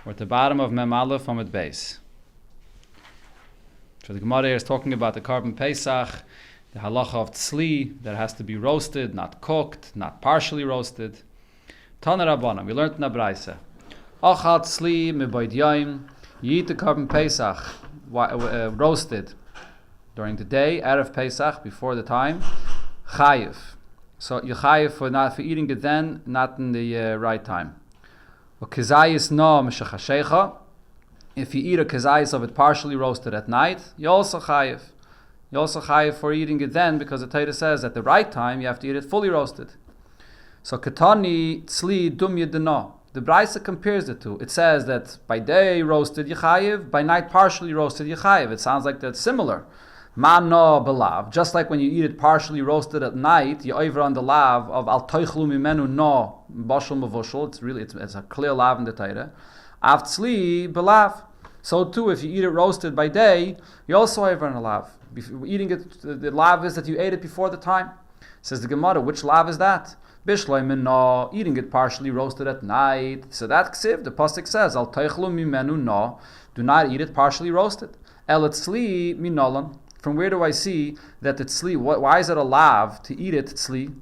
We're at the bottom of Mem Aleph Amud Beis. So the Gemara is talking about the Korban Pesach, the halacha of tzli, that has to be roasted, not cooked, not partially roasted. Tana Rabbanan, we learned in the Braisa. Achal tzli miboid yom, you eat the Korban Pesach roasted during the day, Erev Pesach, before the time, chayiv. So you chayiv for eating it then, not in the right time. If you eat a kezayis of it partially roasted at night, you also chayiv. You also chayiv for eating it then, because the Torah says at the right time you have to eat it fully roasted. So ketani tzli dum yedena. The Braisa compares the two. It says that by day roasted you chayiv, by night partially roasted you chayiv. It sounds like that's similar. Man no belav. Just like when you eat it partially roasted at night, you over on the lav of al toichlu mimenu no bashul mavushul. It's a clear lav in the Torah. Av tzli belav. So too, if you eat it roasted by day, you also over on the lav. Eating it, the lav is that you ate it before the time. Says the Gemara, which lav is that? Bishloim no, eating it partially roasted at night. So that ksiv, the pasuk says al toichlu mimenu no, do not eat it partially roasted. El tzli minolan. From where do I see that the tzli, why is it a lav to eat it tzli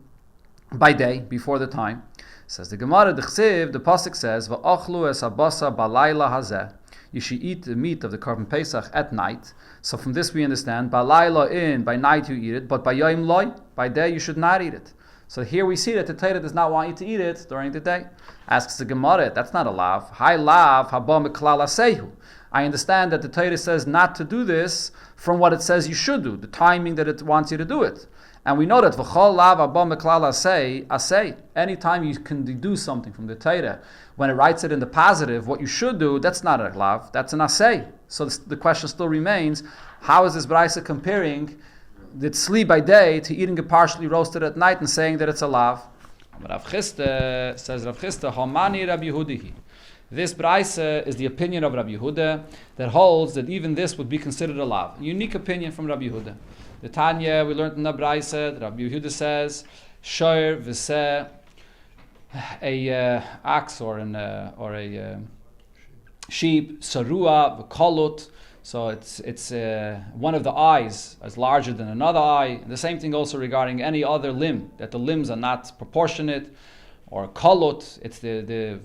by day, before the time? Says the Gemara, the Chsiv, the pasuk says, V'achlu es habasa balayla hazeh. You should eat the meat of the Korban Pesach at night. So from this we understand, balayla by night you eat it, but by yom loy, by day you should not eat it. So here we see that the Torah does not want you to eat it during the day. Asks the Gemara, that's not a lav. Hai lav haba miklal asehu. I understand that the Torah says not to do this from what it says you should do, the timing that it wants you to do it. And we know that v'chol lav haba miklal aseh. Anytime you can deduce something from the Torah, when it writes it in the positive, what you should do, that's not a lav, that's an aseh. So the question still remains, how is this Braisa comparing the tzli by day to eating it partially roasted at night and saying that it's a lav? Rav Chisda says, Rav Chisda, Homani Rabbi Yehudihi. This Braisa is the opinion of Rabbi Yehuda that holds that even this would be considered a lav. A unique opinion from Rabbi Yehuda. The Tanya, we learned in the Braisa that Rabbi Yehuda says, Shoyer v'seh, a ox or a sheep, sarua v'kolot. So it's one of the eyes is larger than another eye. And the same thing also regarding any other limb, that the limbs are not proportionate, or kolot, it's the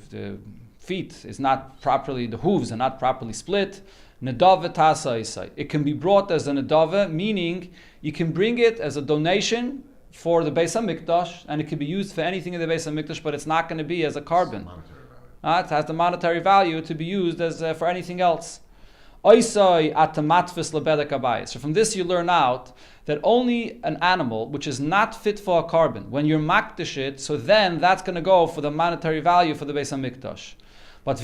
feet is not properly, the hooves are not properly split. Nedava tasa isai. It can be brought as a nedava, meaning you can bring it as a donation for the Beis HaMikdash, and it can be used for anything in the Beis HaMikdash, but it's not going to be as a carbon. It has the monetary value to be used as for anything else. So from this you learn out that only an animal which is not fit for a carbon, when you're makdish it, so then that's going to go for the monetary value for the Beis HaMikdash. But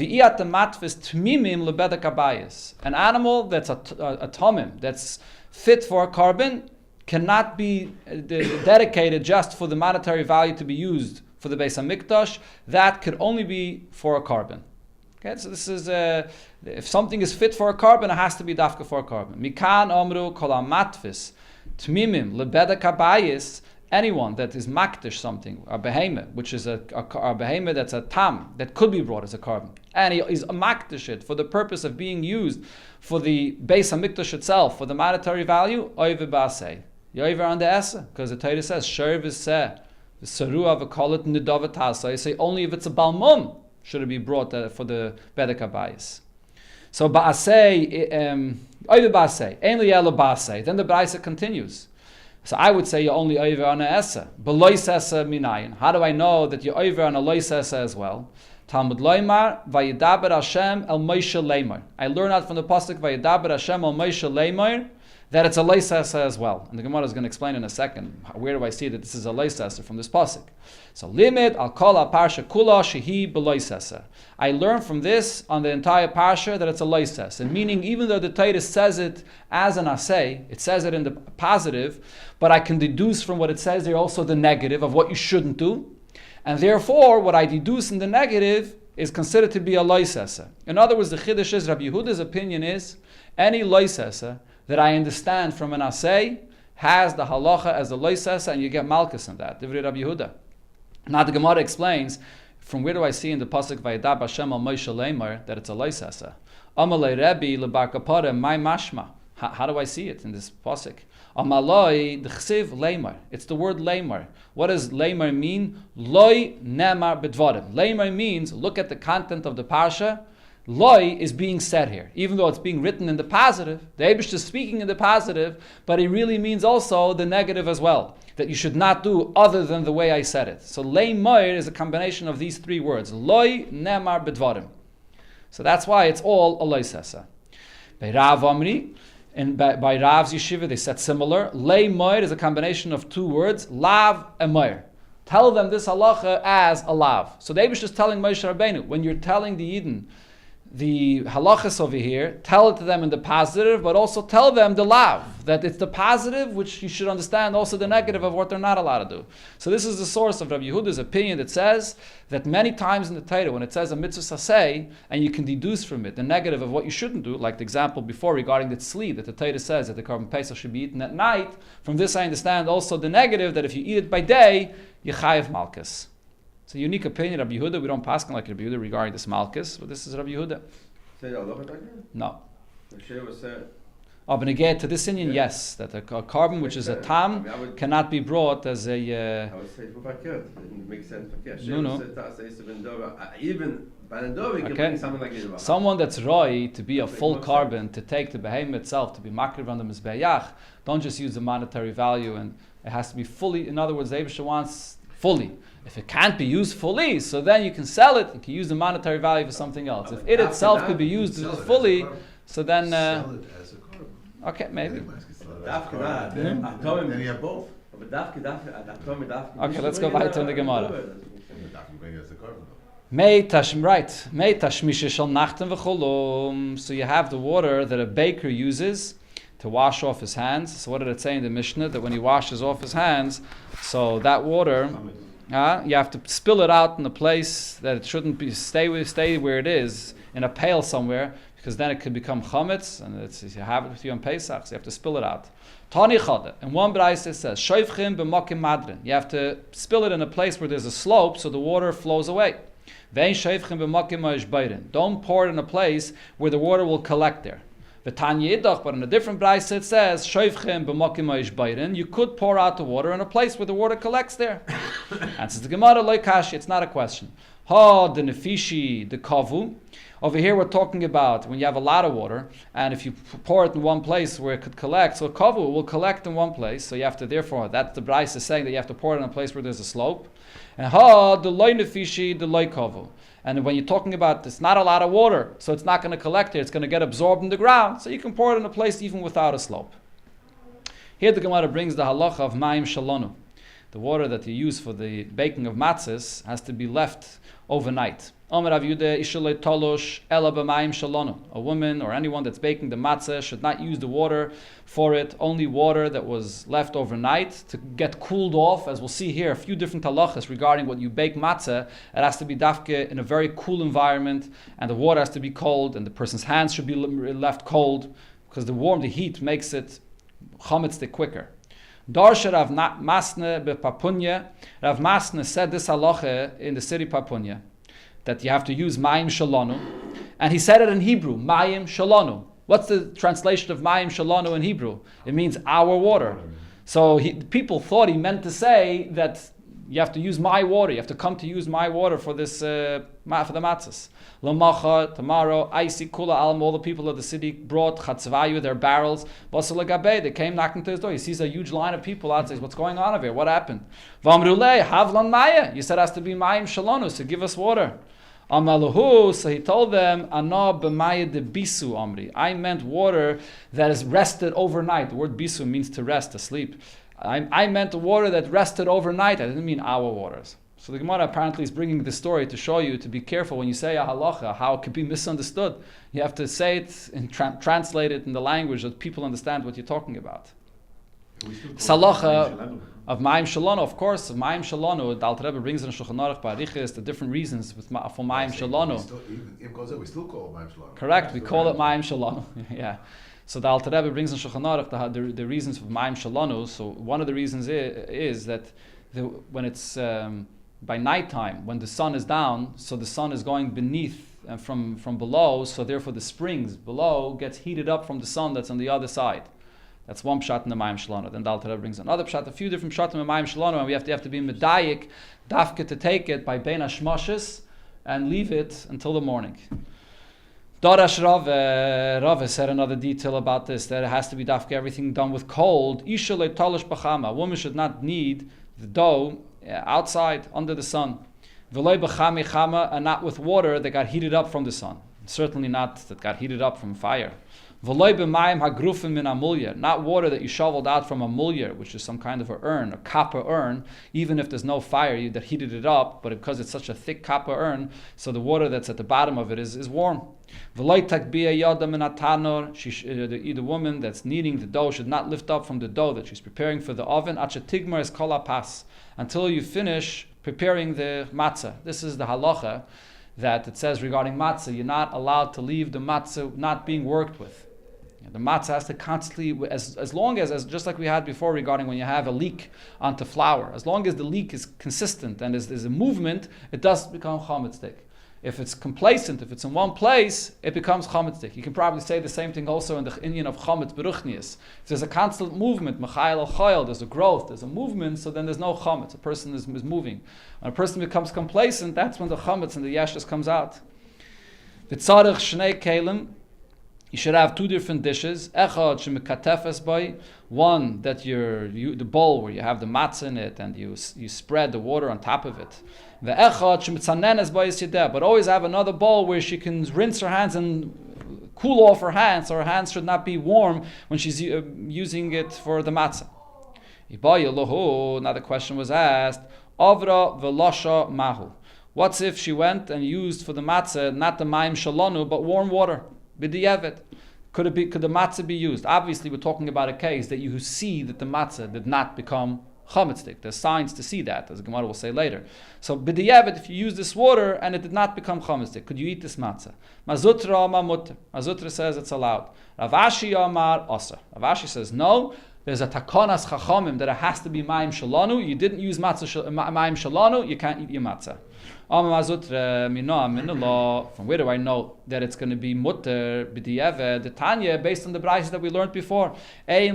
an animal that's a tomim, that's fit for a carbon, cannot be dedicated just for the monetary value to be used for the Beis HaMikdash. That could only be for a carbon. Okay, so this is if something is fit for a carbon, it has to be dafka for a carbon. Mikan omru kol hamatfis tmimim lebeda kabayis. Anyone that is makdish something, a behemoth, which is a behemoth that's a tam, that could be brought as a carbon, and he is a makdish it for the purpose of being used for the Beis HaMikdash itself, for the monetary value, oive basei. You over on the esa, because the Torah says, shor v'seh, the sarua v'kolet nidavat tasa. You say only if it's a balmum should it be brought for the bedek habayis. So ba'asei, oive basei, ein liyelo basei. Then the Braisa continues. So I would say you're only over on a esa. Belois esa minayin. How do I know that you're over on a lois esa as well? Talmud loymar, vayidaber Hashem el Moshe leimar. I learn out from the pasuk vayidaber Hashem el Moshe leimar that it's a lois esa as well. And the Gemara is going to explain in a second where do I see that this is a lois esa from this pasuk. So limit al kol al parsha kula shehi belois esa. I learn from this on the entire parsha that it's a lois esa. Meaning even though the Torah says it as an asay, it says it in the positive, but I can deduce from what it says there also the negative of what you shouldn't do. And therefore, what I deduce in the negative is considered to be a lois esa. In other words, the Chiddush is, Rabbi Yehuda's opinion is, any lois esa that I understand from an asay has the halacha as a lois esa, and you get malchus in that. Divrei Rabbi Yehuda. Now the Gemara explains, from where do I see in the pasuk Vayidab Hashem al Moshe Leimar that it's a loisasa? Amalei Rebbe lebar kapara my mashma. How do I see it in this pasuk? Amaloi d'chsiv leimar. It's the word leimar. What does leimar mean? Loi nemar bedvarim. Leimar means look at the content of the parsha. Loi is being said here, even though it's being written in the positive. The Eibush is speaking in the positive, but it really means also the negative as well. That you should not do other than the way I said it. So leimar is a combination of these three words. Loi nemar bedvarim. So that's why it's all a loisasa. By Rav Amri, and by Rav's yeshiva, they said similar. Lei moir is a combination of two words, lav and moir. Tell them this halacha as a lav. So the Eibush is telling Moshe Rabbeinu, when you're telling the Yidden the halachas over here, tell it to them in the positive, but also tell them the lav, that it's the positive, which you should understand also the negative of what they're not allowed to do. So this is the source of Rabbi Yehuda's opinion that says that many times in the Torah, when it says a mitzvah saseh, and you can deduce from it the negative of what you shouldn't do, like the example before regarding the tzli, that the Torah says that the korban pesach should be eaten at night, from this I understand also the negative, that if you eat it by day, you chayev malchus. It's a unique opinion of Rabbi Yehuda. We don't pass like Rabbi Yehuda regarding this malchus, but this is Rabbi Yehuda. No. But again, to this Indian, yes, that a carbon which is a tam cannot be brought as a. I would say it makes sense. No. Even can bring something like it. Someone that's roi to be a full carbon, to take the behemoth itself, to be makriv on the mizbeach, don't just use the monetary value, and it has to be fully. In other words, the Eibusha wants fully. If it can't be used fully, so then you can sell it. You can use the monetary value for something else. If it itself could be used fully, so then. Sell it as a carbon. Okay, maybe. Then you have both. Okay, let's go back to the Gemara. So you have the water that a baker uses to wash off his hands. So what did it say in the Mishnah? That when he washes off his hands, so that water, you have to spill it out in a place that it shouldn't be. Stay where it is, in a pail somewhere, because then it could become chametz, and you have it with you on Pesach, so you have to spill it out. Tani chada. And one brayse says, shoifchim b'makim madrin. You have to spill it in a place where there's a slope, so the water flows away. Vein shoifchim b'makim ma'ishbayrin. Don't pour it in a place where the water will collect there. V'tanya idach, but in a different brayse it says, shoifchim b'makim ma'ishbayrin. You could pour out the water in a place where the water collects there. Answers the Gemara, loy kashi, it's not a question. Ha, the nefishi, the kavu. Over here we're talking about when you have a lot of water, and if you pour it in one place where it could collect, so kavu will collect in one place, so you have to, therefore, that the Bryce is saying that you have to pour it in a place where there's a slope. And ha, the loy nefishi, the loy kavu. And when you're talking about, it's not a lot of water, so it's not going to collect here, it's going to get absorbed in the ground, so you can pour it in a place even without a slope. Here the Gemara brings the halacha of ma'im shalonu. The water that you use for the baking of matzahs has to be left overnight. A woman or anyone that's baking the matzah should not use the water for it, only water that was left overnight to get cooled off. As we'll see here, a few different halachas regarding what you bake matzah. It has to be dafke in a very cool environment, and the water has to be cold, and the person's hands should be left cold, because the heat makes it chametz quicker. Darsha Rav Masne bePapunya. Rav Masne said this halacha in the city Papunya, that you have to use Mayim Shalonu. And he said it in Hebrew, Mayim Shalonu. What's the translation of Mayim Shalonu in Hebrew? It means our water. So people thought he meant to say that you have to use my water. You have to come to use my water for this for the matzahs. Lamacha, tomorrow, Aisi Kula Alm, all the people of the city brought chatzvayu, their barrels. Basalagabe, they came knocking to his door. He sees a huge line of people outside. What's going on over here? What happened? Vamrule, Havlan Maya. You said it has to be Mayim Shalonu, so give us water. Amalahu, so he told them, Ana b'maya de bisu amri. I meant water that is rested overnight. The word bisu means to rest, to sleep. I meant the water that rested overnight. I didn't mean our waters. So the Gemara apparently is bringing the story to show you to be careful when you say a halacha, how it could be misunderstood. You have to say it and translate it in the language that people understand what you're talking about. Salacha of Mayim Shalonu, of course, of Mayim Shalonu, the Alter Rebbe brings in Shulchan Aruch Barichis the different reasons for Mayim Shalonu. We still call it Mayim Shalonu. Correct, we call it Mayim Shalonu. Yeah. So the Alter Rebbe brings in Shulchan Aruch the reasons for Mayim Shalonu. So one of the reasons is that when it's by nighttime, when the sun is down, so the sun is going beneath and from below, so therefore the springs below gets heated up from the sun that's on the other side. That's one pshat in the Mayim Shalano. Then the Alter Rebbe brings another pshat, a few different pshat in the Mayim Shalano, and we have to be medayik, dafke to take it by bein hashmoshes and leave it until the morning. Darash Rave said another detail about this, that it has to be dafke, everything done with cold. Isha le talish b'chama. A woman should not knead the dough outside under the sun. V'loi b'chami chama, and not with water that got heated up from the sun. Certainly not that got heated up from fire. V'loi b'mayim hagrufim min amulya, not water that you shoveled out from a mulya, which is some kind of a urn, a copper urn, even if there's no fire that heated it up, but because it's such a thick copper urn, so the water that's at the bottom of it is warm. V'loi takbiya yada min atanor, the woman that's kneading the dough should not lift up from the dough that she's preparing for the oven, achatigmar es kol hapas, until you finish preparing the matzah. This is the halacha that it says regarding matzah, you're not allowed to leave the matzah not being worked with. The matzah has to constantly, as long as just like we had before regarding when you have a leak onto flour, as long as the leak is consistent and there's a movement, it does become chametzik. If it's complacent, if it's in one place, it becomes chametzik. You can probably say the same thing also in the Inyan of chametz beruchnius. If there's a constant movement, mechayel al chayel, there's a growth, there's a movement, so then there's no chametz. A person is moving. When a person becomes complacent, that's when the chametz and the yeshus comes out. V'tzarech shnei kelim. You should have two different dishes. Echad shemekatefes by, one that the bowl where you have the matzah in it and you spread the water on top of it. Ve'echad shemetzanenes by yisideh, but always have another bowl where she can rinse her hands and cool off her hands, so her hands should not be warm when she's using it for the matzah. Now the question was asked, Avra ve'lasha mahu. What's if she went and used for the matzah not the mayim shalanu but warm water? B'di'evet. Could the matzah be used? Obviously, we're talking about a case that you see that the matzah did not become chametzik. There's signs to see that, as the Gemara will say later. So, b'di'evet, if you use this water and it did not become chametzik, could you eat this matzah? Mazutra amar mutter. Mazutra says it's allowed. Rav Ashi amar asa. Rav Ashi says no. There's a takonas chachamim that it has to be mayim shalanu. You didn't use matzah mayim shalanu, you can't eat your matzah. From where do I know that it's going to be mutter b'di'eved? The Tanya, based on the brayos that we learned before, it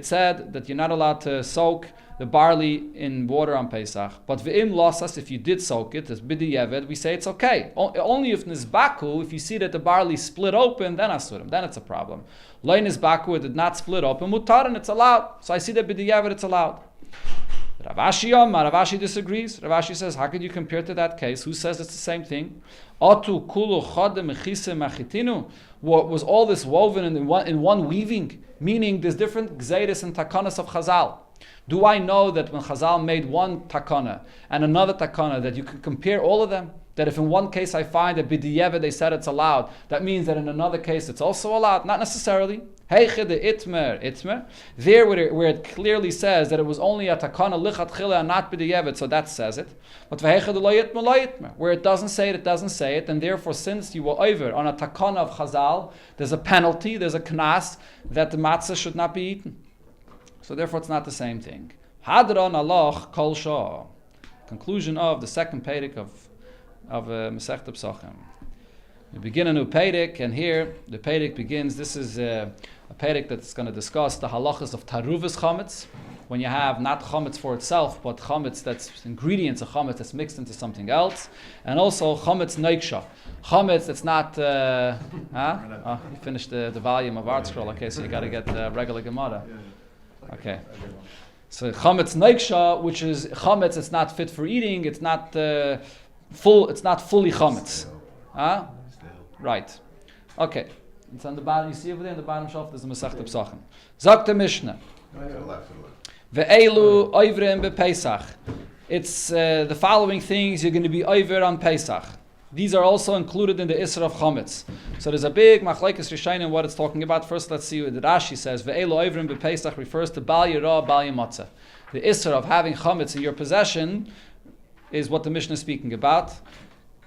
said that you're not allowed to soak the barley in water on Pesach. But v'im losas, if you did soak it, as b'di'eved, we say it's okay. Only if nizbaku, if you see that the barley split open, then asurim, then it's a problem. Lo nizbaku, it did not split open, mutar, and it's allowed. So I see that b'di'eved, it's allowed. Rav Ashi disagrees. Rav Ashi says, how could you compare to that case? Who says it's the same thing? Was all this woven in one weaving? Meaning there's different gzeiris and takanas of Chazal. Do I know that when Chazal made one takana and another takana, that you can compare all of them? That if in one case I find that b'di'eved they said it's allowed, that means that in another case it's also allowed? Not necessarily. Heiche de itmer. There where it clearly says that it was only a takana lichat chila and not b'di'eved, so that says it. But heiche de lo yitmer, where it doesn't say it, and therefore since you were over on a takana of Chazal, there's a penalty, there's a knas, that the matzah should not be eaten. So therefore it's not the same thing. Hadron aloch kol shah. Conclusion of the second perek of Masechta Pesachim. We begin a new perek, and here the perek begins. This is a perek that's going to discuss the halachas of taruvas chametz, when you have not chametz for itself, but chametz that's ingredients of chametz that's mixed into something else, and also chametz neiksha, chametz that's not. You finished the volume of Art Scroll. Okay, so you got to get regular Gemara. Okay. So chametz neiksha, which is chametz, it's not fit for eating. It's not full. It's not fully chametz. Right. Okay. It's on the bottom. You see over there on the bottom shelf. There's a Masechta Pesachim. Zok the Mishnah. Ve'elu oivrim bePesach. It's the following things you're going to be over on Pesach. These are also included in the Isra of Chametz. So there's a big machlekes rishonim what it's talking about. First, let's see what the Rashi says. Ve'elu oivrim bePesach refers to Bal Yirah, Bal Yamatzah. The Isra of having Chametz in your possession is what the Mishnah is speaking about.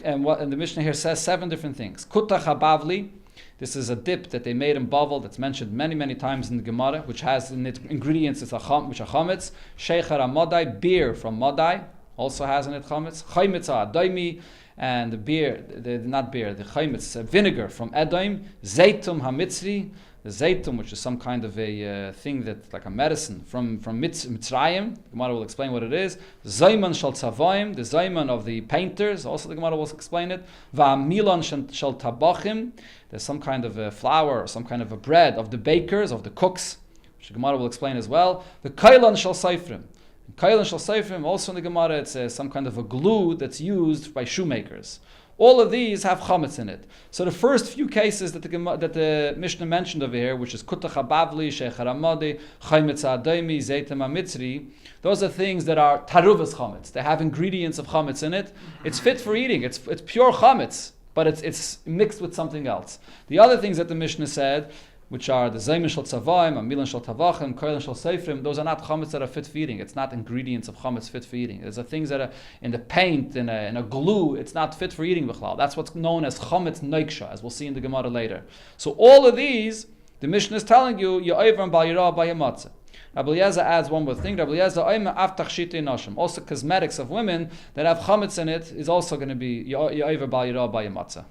And the Mishnah here says 7 different things. Kutach habavli, This is a dip that they made in Bavel that's mentioned many, many times in the Gemara, which has in its ingredients which are chametz. Sheicher Amadai, beer from Madai, also has in it chametz. Chaimitza Adaimi, and the chaimitz, vinegar from Edom. Zaytum HaMitzri, the zaytum, which is some kind of a thing that's like a medicine from Mitzrayim. The Gemara will explain what it is. Zayman shal tzavayim, the zayman of the painters. Also the Gemara will explain it. Va'milan shal tabachim, there's some kind of a flour or some kind of a bread of the bakers, of the cooks, which the Gemara will explain as well. The kailan shal seifrim. Kailan shal seifrim, also in the Gemara, it's some kind of a glue that's used by shoemakers. All of these have chametz in it. So the first few cases that the Mishnah mentioned over here, which is kutach habavli, shecher amadi, chaimitz adaimi, zeitem amitzri, those are things that are taruvas chametz. They have ingredients of chametz in it. It's fit for eating. It's pure chametz, but it's mixed with something else. The other things that the Mishnah said, which are the zaymin shel tzavayim, amilan shel tavachim, koilan shel seifrim, those are not chametz that are fit for eating. It's not ingredients of chametz fit for eating. There's things that are in the paint, in a glue, it's not fit for eating b'chlal. That's what's known as chametz noiksha, as we'll see in the Gemara later. So all of these, the Mishnah is telling you, you'oivram bal yirah bal yamatzah. Rabbi Eliezer adds one more thing. Rabbi Eliezer, also cosmetics of women that have chametz in it is also going to be you'oivram bal yirah bal yamatzah.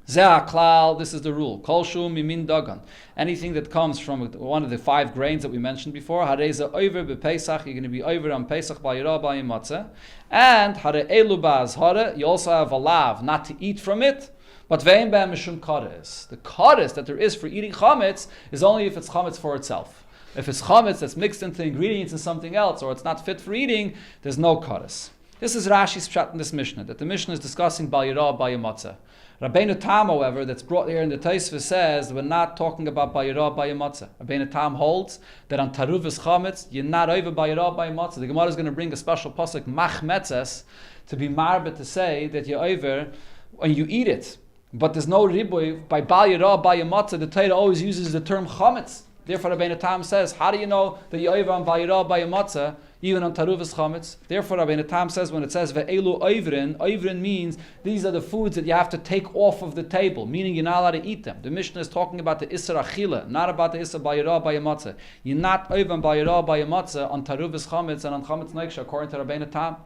This is the rule. Kol shu mimin dagan. Anything that comes from one of the 5 grains that we mentioned before, hareza over b'Pesach, you're going to be over on Pesach b'yirah b'yimatzeh. And hare elu ba'azhara, you also have a lav not to eat from it, but ve'im b'em mishum kares. The kares that there is for eating chametz is only if it's chametz for itself. If it's chametz that's mixed into ingredients in something else, or it's not fit for eating, there's no kares. This is Rashi's pshat in this Mishnah, that the Mishnah is discussing b'yirah b'yimatzeh. Rabbeinu Tam, however, that's brought here in the Tosfos says we're not talking about bayirah bayamatzah. Rabbeinu Tam holds that on taruvas chametz you're not over bayirah bayamatzah. The Gemara is going to bring a special pasuk machmetzes to be marbet to say that you're over when you eat it, but there's no riboy by bayirah bayamatzah. The Torah always uses the term chametz. Therefore, Rabbeinu Tam says, how do you know that you're over on bayirah bayamatzah? Even on taruvas chametz. Therefore, Rabbeinu Tam says when it says ve'elu oivrin means these are the foods that you have to take off of the table, meaning you're not allowed to eat them. The Mishnah is talking about the isser achila, not about the isser bayirah bayamatzah. You're not over on bayirah bayamatzah on taruvas chametz and on chametz noiksha, according to Rabbeinu Tam.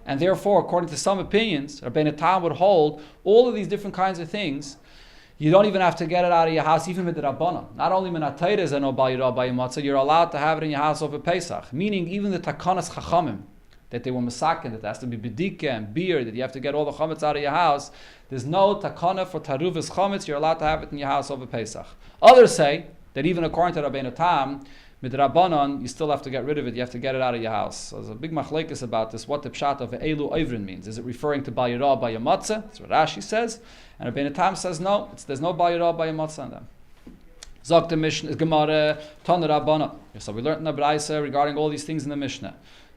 And therefore, according to some opinions, Rabbeinu Tam would hold all of these different kinds of things. You don't even have to get it out of your house, even with the Rabbanan. Not only minatayres is no bayirah bayimatzah, you're allowed to have it in your house over Pesach. Meaning, even the takanas chachamim, that they were masakin, that there has to be bedika and beer, that you have to get all the chametz out of your house. There's no takana for taruvas chametz, you're allowed to have it in your house over Pesach. Others say that even according to Rabbeinu Tam, with Rabbanon, you still have to get rid of it, you have to get it out of your house. So there's a big machlekes about this, what the pshat of Elu Oivrin means. Is it referring to bayirah bayamatzah? That's what Rashi says. And Rabbeinu Tam says no, there's no bayirah bayamatzah on them. Zok the Mishnah, Gemara, Tana Rabbanon. So we learned in the Braisa regarding all these things in the Mishnah.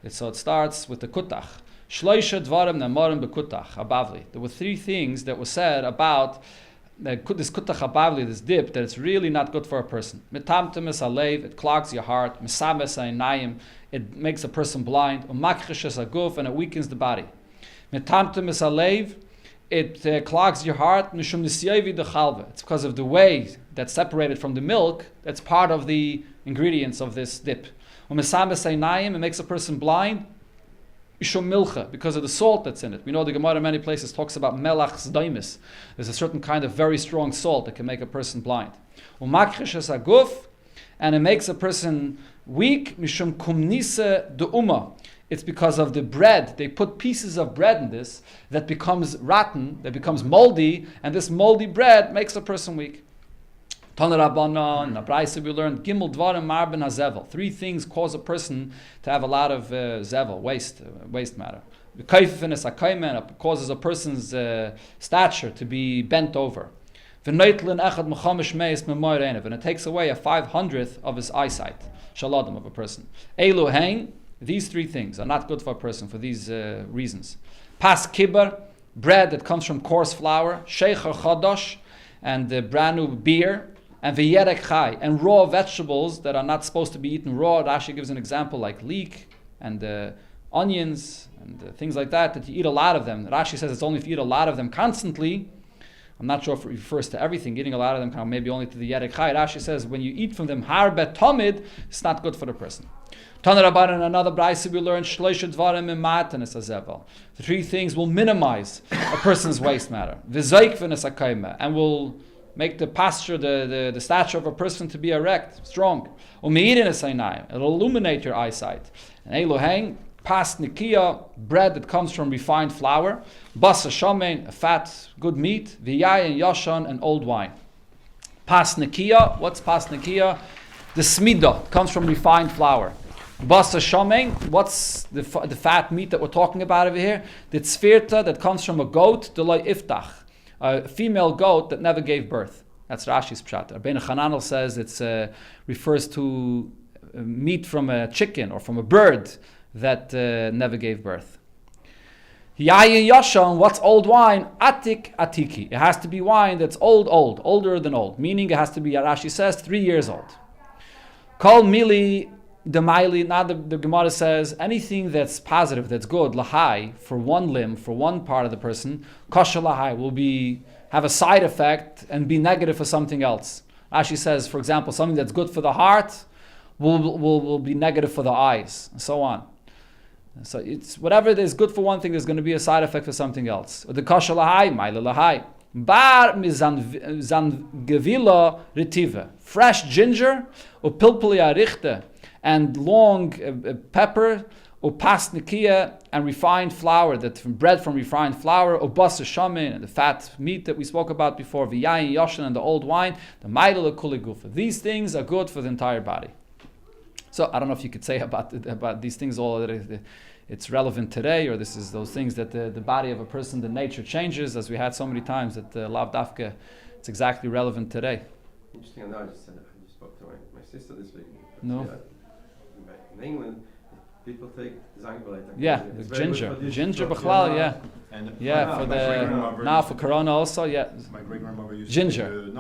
So it starts with the kutach. Shloisha dvarim nemarim bekutach, abavli. There were 3 things that were said about this kutach habavli, this dip, that it's really not good for a person. Metamtem es alev, it clogs your heart. Mesames einayim, it makes a person blind. Umakrish es aguf, and it weakens the body. Metamtem es alev, it clogs your heart. Mishum nisyavi de chalva, it's because of the way that's separated from the milk. That's part of the ingredients of this dip. Mesames einayim, it makes a person blind. Ishum milcha, because of the salt that's in it. We know the Gemara in many places talks about melach zdaimis. There's a certain kind of very strong salt that can make a person blind. Umakrish es aguf, and it makes a person weak. Mishum kumnise de umma. It's because of the bread. They put pieces of bread in this that becomes rotten, that becomes moldy, and this moldy bread makes a person weak. Tana Rabbanon, in Abraisa we learned Gimel Dvarim Marben HaZevel. 3 things cause a person to have a lot of zevel, waste matter. It causes a person's stature to be bent over. And it takes away a 500th of his eyesight, shaladim, of a person. Elu, these 3 things are not good for a person for these reasons. Pas kibar, bread that comes from coarse flour. Sheikher chadosh, and brand new beer. And v'yerek chai, and raw vegetables that are not supposed to be eaten raw. Rashi gives an example like leek and onions and things like that you eat a lot of them. Rashi says it's only if you eat a lot of them constantly. I'm not sure if it refers to everything, eating a lot of them, kind of maybe only to the Yerek Chai. Rashi says when you eat from them harbe tomid, it's not good for the person. Tana Rabban, in another brayse we learn shloisha dvarim imatanis azevel. The three things will minimize a person's waste matter. V'zoik v'nesakayme, and will make the posture, the stature of a person to be erect, strong. Umeidin esaynayim, it'll illuminate your eyesight. And Eloheng, pas nikia, bread that comes from refined flour. Basa shamein, a fat, good meat. V'yayin yashan, and old wine. Pas nikia, what's pas nikia? The smida comes from refined flour. Basa shamein, what's the fat meat that we're talking about over here? The tzvirta that comes from a goat, delay iftach, a female goat that never gave birth. That's Rashi's pshat. Rabbeinu Hananel says it refers to meat from a chicken or from a bird that never gave birth. Yayin yashan, what's old wine? Atik atiki. It has to be wine that's older than old. Meaning it has to be, Rashi says, 3 years old. Kol mili demaili. Now the Gemara says anything that's positive, that's good, lahai, for one limb, for one part of the person, kosher lahai, will have a side effect and be negative for something else. Rashi says, for example, something that's good for the heart will be negative for the eyes, and so on. So it's whatever is good for one thing, there's going to be a side effect for something else. The kosher lahai, maila lahai. Bar mizan gevila retiva. Fresh ginger, or pilpuli arichte, and long pepper, or pas nikia, and refined flour, bread from refined flour, or basa shamin, and the fat meat that we spoke about before, v'yayin yoshin, and the old wine, the maidel kuli gufa. These things are good for the entire body. So I don't know if you could say about these things all that it's relevant today, or this is those things that the body of a person, the nature changes, as we had so many times that lav dafka, it's exactly relevant today. Interesting. I know. I just spoke to my sister this week. No. In England, people take zangbalaita. Yeah, ginger b'chlal, yeah. And for Corona also, yeah. My great grandmother used ginger.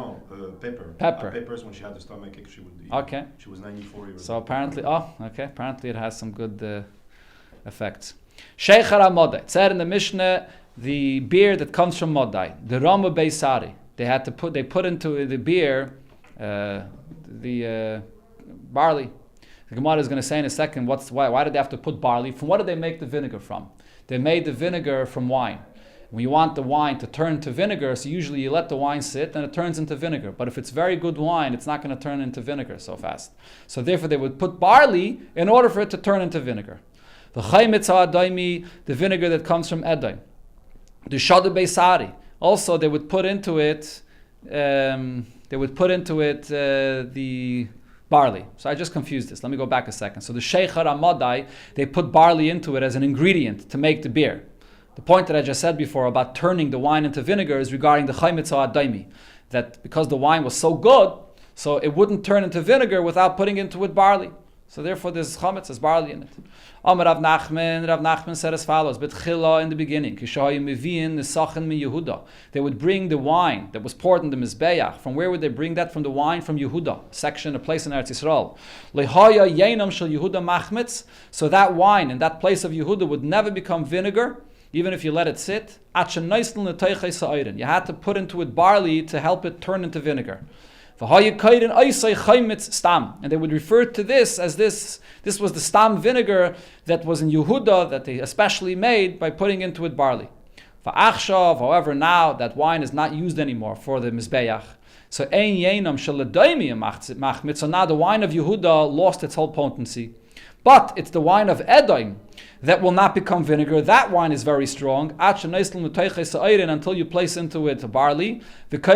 Pepper. Peppers when she had the stomach ache, she would eat. Okay. She was 94 years old. So apparently it has some good effects. Sheikhar Modai. It said in the Mishnah, the beer that comes from Modai, the Rama Beisari. They put into the beer the barley. The Gemara is going to say in a second, why did they have to put barley? From what did they make the vinegar from? They made the vinegar from wine. When you want the wine to turn to vinegar, so usually you let the wine sit and it turns into vinegar. But if it's very good wine, it's not going to turn into vinegar so fast. So therefore they would put barley in order for it to turn into vinegar. The chaymitza adaimi, the vinegar that comes from Edom. The shadu beisari. Also they would put into it the barley. So I just confused this. Let me go back a second. So the sheikhar amadai, they put barley into it as an ingredient to make the beer. The point that I just said before about turning the wine into vinegar is regarding the chaymitza adaimi, that because the wine was so good, so it wouldn't turn into vinegar without putting into it barley. So therefore there's chametz, there's barley in it. Rav Nachman said as follows, Betchila in the beginning, they would bring the wine that was poured in the Mizbeach. From where would they bring that? From the wine from Yehuda, section, a place in Eretz Yisrael. So that wine in that place of Yehuda would never become vinegar, even if you let it sit. You had to put into it barley to help it turn into vinegar. And they would refer to this as this was the stam vinegar that was in Yehuda that they especially made by putting into it barley. However, now that wine is not used anymore for the Mizbeach. So now the wine of Yehuda lost its whole potency. But it's the wine of Edom that will not become vinegar. That wine is very strong. Until you place into it barley. This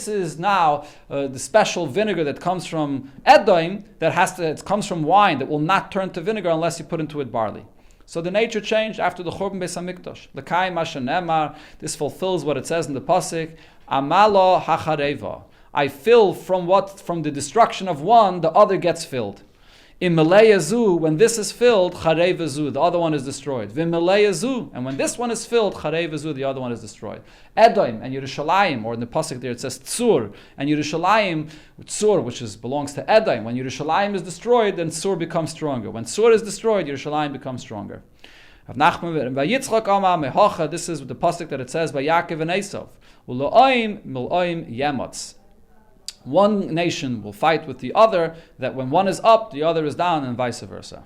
is now the special vinegar that comes from Edom, it comes from wine that will not turn to vinegar unless you put into it barley. So the nature changed after the Churban Beis Hamikdash. L'kai masha nemar. This fulfills what it says in the pasuk. Amalo hachareva. I fill from the destruction of one, the other gets filled. In Meleyazu, when this is filled, Charevazu, the other one is destroyed. V'Meleyazu, and when this one is filled, Charevazu, the other one is destroyed. Edom and Yerushalayim, or in the pasuk there it says Tzur, and Yerushalayim, Tzur, which belongs to Edom. When Yerushalayim is destroyed, then Tzur becomes stronger. When Tzur is destroyed, Yerushalayim becomes stronger. Rav Nachman by Yitzchak Amar Mehacha. This is the pasuk that it says by Yaakov and Esav. Uloim mil'oim yemotz. One nation will fight with the other, that when one is up, the other is down, and vice versa.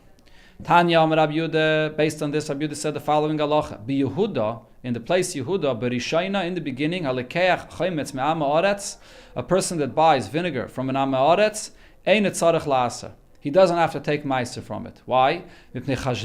Tanya Amar Rabbi Yehuda, based on this, Rabbi Yehuda said the following halacha: Be Yehuda, in the place Yehuda, Berishayna, in the beginning, Halekeach chaymetz me'am haaretz, a person that buys vinegar from an am haaretz, ein tzarech la'aser. He doesn't have to take meiser from it. Why? Because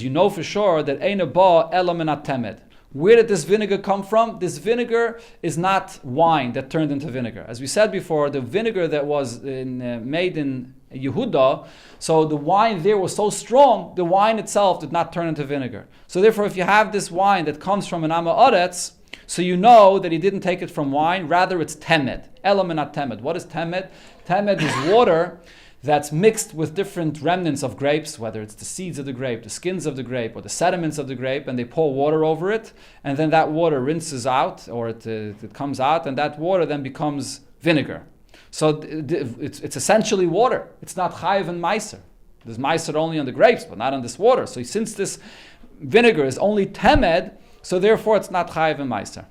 you know for sure that ein ba ela min temed. Where did this vinegar come from? This vinegar is not wine that turned into vinegar. As we said before, the vinegar that was made in Yehuda, so the wine there was so strong, the wine itself did not turn into vinegar. So therefore, if you have this wine that comes from an am haaretz, so you know that he didn't take it from wine, rather it's temed. Elam not temed. What is temed? Temed is water that's mixed with different remnants of grapes, whether it's the seeds of the grape, the skins of the grape, or the sediments of the grape, and they pour water over it, and then that water rinses out, or it comes out, and that water then becomes vinegar. So it's essentially water. It's not chayiv and meiser. There's meiser only on the grapes, but not on this water. So since this vinegar is only temed, so therefore it's not chayiv and meiser.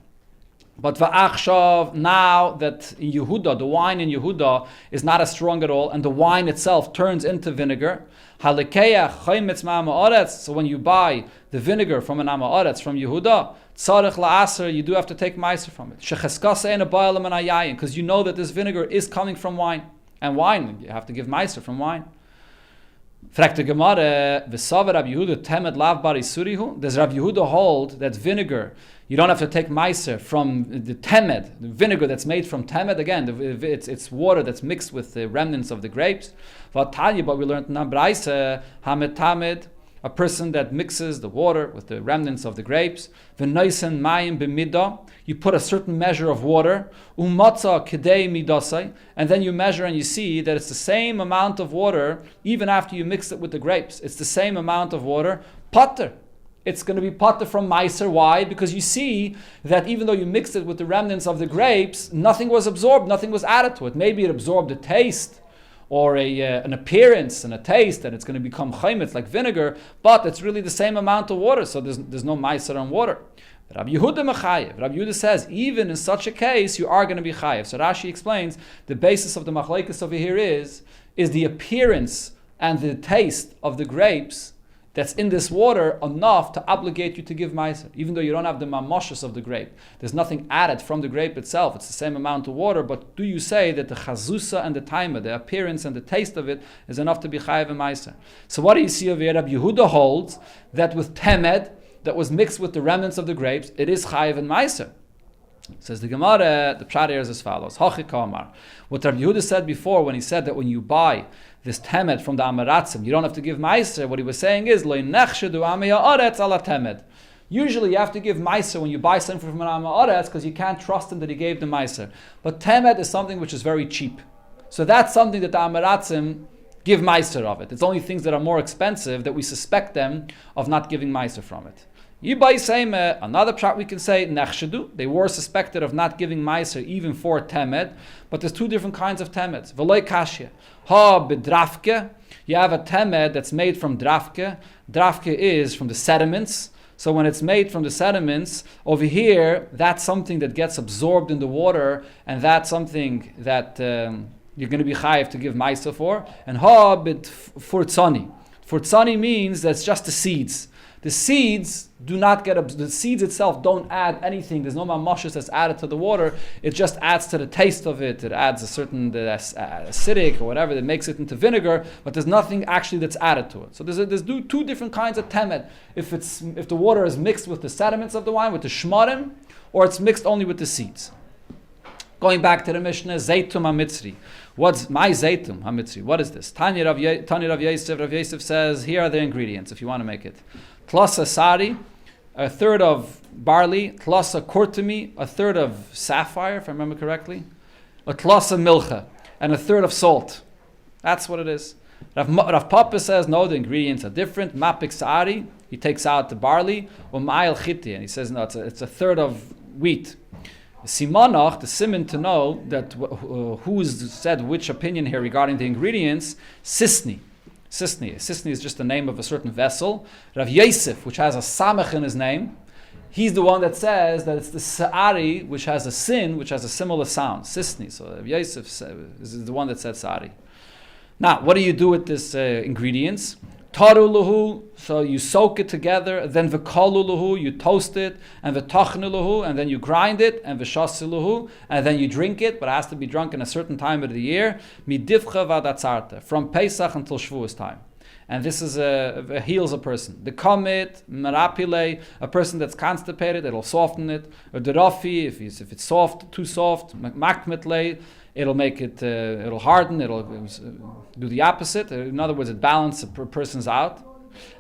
But va'achshav, now that in Yehuda, the wine in Yehuda is not as strong at all, and the wine itself turns into vinegar. Halekeach chaymetz ma'am haaretz. So when you buy the vinegar from an am haaretz from Yehuda, tzarech la'aser, you do have to take meiser from it. Shecheskasa ein ba'el min hayayin, because you know that this vinegar is coming from wine, and wine you have to give meiser from wine. Fragt the Gemara, v'savar Rabbi Yehuda temed lav bar isurihu. Does Rabbi Yehuda hold that vinegar, you don't have to take meiser from the temed, the vinegar that's made from temed? Again, it's water that's mixed with the remnants of the grapes. But we learned in Braise, hamed tamed, a person that mixes the water with the remnants of the grapes. V'noisen mayim b'mida, you put a certain measure of water. Umatza kedei midasai, and then you measure and you see that it's the same amount of water even after you mix it with the grapes. It's the same amount of water. Pater. It's going to be pater from meiser. Why? Because you see that even though you mixed it with the remnants of the grapes, nothing was absorbed, nothing was added to it. Maybe it absorbed a taste, or an appearance and a taste, and it's going to become chaymetz like vinegar, but it's really the same amount of water, so there's no meiser on water. Rabbi Yehuda mechayev. Rabbi Yehuda says, even in such a case, you are going to be chayev. So Rashi explains, the basis of the machlekes over here is the appearance and the taste of the grapes that's in this water enough to obligate you to give meiser, even though you don't have the mamoshes of the grape. There's nothing added from the grape itself. It's the same amount of water, but do you say that the chazusa and the taima, the appearance and the taste of it, is enough to be chayev and meiser? So what do you see over here? Rabbi Yehuda holds that with temed, that was mixed with the remnants of the grapes, it is chayev and meiser. Says the Gemara, the pshat is as follows. Hachi kamar. What Rabbi Yehuda said before, when he said that when you buy this temed from the amaratzim, you don't have to give meiser, what he was saying is, lo nechshedu amei haaretz ala temed. Usually you have to give meiser when you buy something from an am haaretz, because you can't trust him that he gave the meiser. But temed is something which is very cheap. So that's something that the amaratzim give meiser of it. It's only things that are more expensive that we suspect them of not giving meiser from it. Another pshat we can say, nechshedu, they were suspected of not giving meiser even for temed, but there's two different kinds of temeds. V'loi kashya. Ha bedrafke, you have a temed that's made from drafke. Drafke is from the sediments. So when it's made from the sediments, over here, that's something that gets absorbed in the water, and that's something that you're going to be chayiv to give meiser for. And ha furtzani. Furtzani means that's just the seeds. The seeds do not get, the seeds itself don't add anything. There's no mamoshes that's added to the water. It just adds to the taste of it. It adds a certain acidic or whatever that makes it into vinegar, but there's nothing actually that's added to it. So there's two different kinds of temed. If the water is mixed with the sediments of the wine, with the shmarim, or it's mixed only with the seeds. Going back to the Mishnah, Zaytum HaMitzri. What's my Zaytum HaMitzri? What is this? Tanya Rav Yosef. Rav Yosef says, here are the ingredients if you want to make it. Tlasa sari, a third of barley. Tlasa kurtumi, a third of sapphire, if I remember correctly. A tlasa milcha, and a third of salt. That's what it is. Rav Papa says, no, the ingredients are different. Mapik sari, he takes out the barley. Umayel chiti, and he says, no, it's a third of wheat. Simanach, the siman to know that who's said which opinion here regarding the ingredients, sisni. Sisni. Sisni is just the name of a certain vessel. Rav Yosef, which has a samach in his name, he's the one that says that it's the sa'ari, which has a sin, which has a similar sound. Sisni. So Rav Yosef is the one that said sa'ari. Now, what do you do with this ingredients? Taru luhu, so you soak it together, then v'kalu luhu, you toast it, and v'tachnu luhu, and then you grind it, and v'shasi luhu, and then you drink it, but it has to be drunk in a certain time of the year, midivcha v'adatzarta, from Pesach until Shavuos time. And this is heals a person. The kamit, marapile, a person that's constipated, it'll soften it. Or derafi, if it's soft, too soft, makmitle, it'll make it, it'll harden, it'll do the opposite. In other words, it balances a person's out.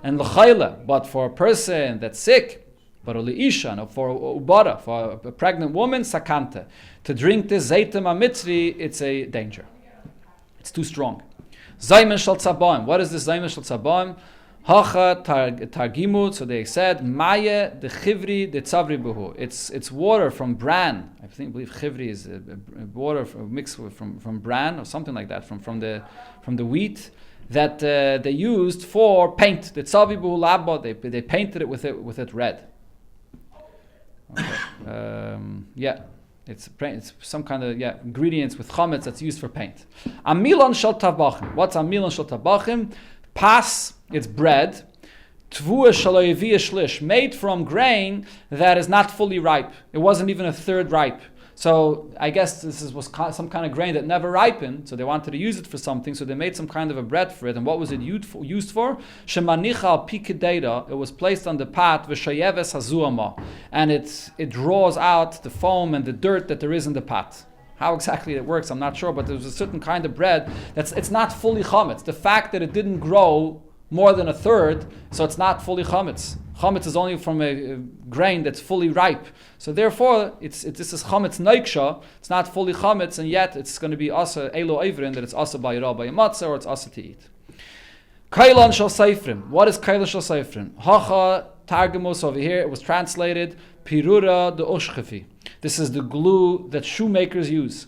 And l'chayla, but for a person that's sick, but isha, for ubara, for a pregnant woman, sakanta, to drink this zaytim amitzri, it's a danger. It's too strong. Zaymen shal tzabaim. What is this zaymen shal tzabaim? Hacha targimut. So they said, Maya de chivri de tzavri buhu. It's water from bran. I believe chivri is a water mixed from bran or something like that, from the wheat that they used for paint. The tzavri buhu labo. They painted it with it red. Okay. It's some kind of ingredients with chametz that's used for paint. Amilon shel tabachim. What's amilon shel tabachim? Pas, it's bread. Tvua shaloyevia shlish, made from grain that is not fully ripe. It wasn't even a third ripe. So I guess this was some kind of grain that never ripened, so they wanted to use it for something, so they made some kind of a bread for it. And what was it used for? Shemanicha al pikideda, it was placed on the pot, v'shayeves hazuama, and it draws out the foam and the dirt that there is in the pot. How exactly it works, I'm not sure, but there's a certain kind of bread it's not fully chametz. The fact that it didn't grow more than a third, so it's not fully chametz. Chametz is only from a grain that's fully ripe. So therefore, this is chametz neiksha. It's not fully chametz, and yet it's going to be asa elo ivrin, that it's asa by rabbi matzah, or it's asa to eat. Kailan shal seifrim. What is kailan shal seifrim? Hacha targumus over here. It was translated pirura de oshchefi. This is the glue that shoemakers use.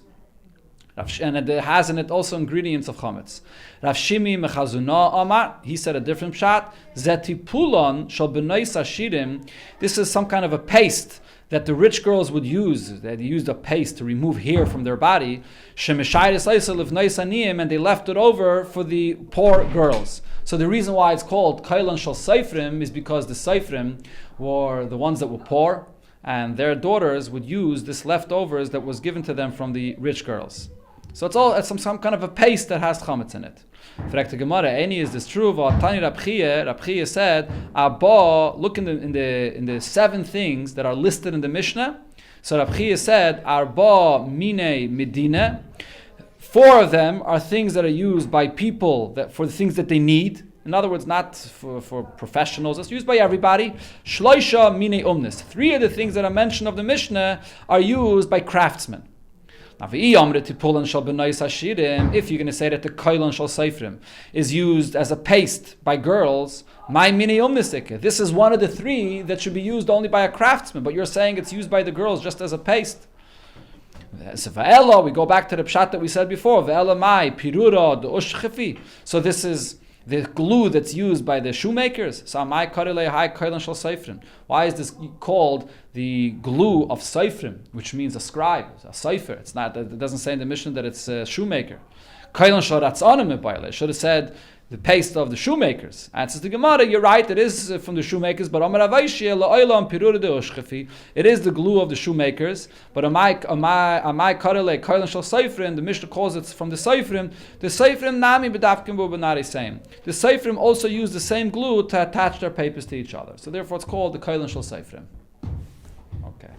And it has in it also ingredients of chametz. Rav Shimi mechazuna amar, he said a different shot. Zetipulon shal b'nois ashirim. This is some kind of a paste that the rich girls would use. They used a paste to remove hair from their body. Shemeshayres leisel of nois aniyim, and they left it over for the poor girls. So the reason why it's called kailan shal seifrim is because the seifrim were the ones that were poor, and their daughters would use this leftovers that was given to them from the rich girls. So it's some kind of a paste that has chametz in it. Fragt the Gemara, any is this true? Tani Rab Chiya said, Abba, look in the 7 things that are listed in the Mishnah. So Rab Chiya said, Arba mine medina. 4 of them are things that are used by people for the things that they need. In other words, not for professionals. It's used by everybody. Shloisha mine umnis. 3 of the things that are mentioned of the Mishnah are used by craftsmen. Now, if you're going to say that the kailan shal seifrim is used as a paste by girls, my mini umnisik. This is one of the 3 that should be used only by a craftsman, but you're saying it's used by the girls just as a paste. So we go back to the pshat that we said before. So this is the glue that's used by the shoemakers. Why is this called the glue of seifrim, which means a scribe, a cipher? It's not. It doesn't say in the Mishnah that it's a shoemaker. It should have said the paste of the shoemakers. Answers the Gemara, you're right, it is from the shoemakers, but it is the glue of the shoemakers. But the Mishnah calls it from the seifrim. The seifrim nami b'dafkim b'nari same. The seifrim also use the same glue to attach their papers to each other. So therefore it's called the kailan shal seifrim. Okay.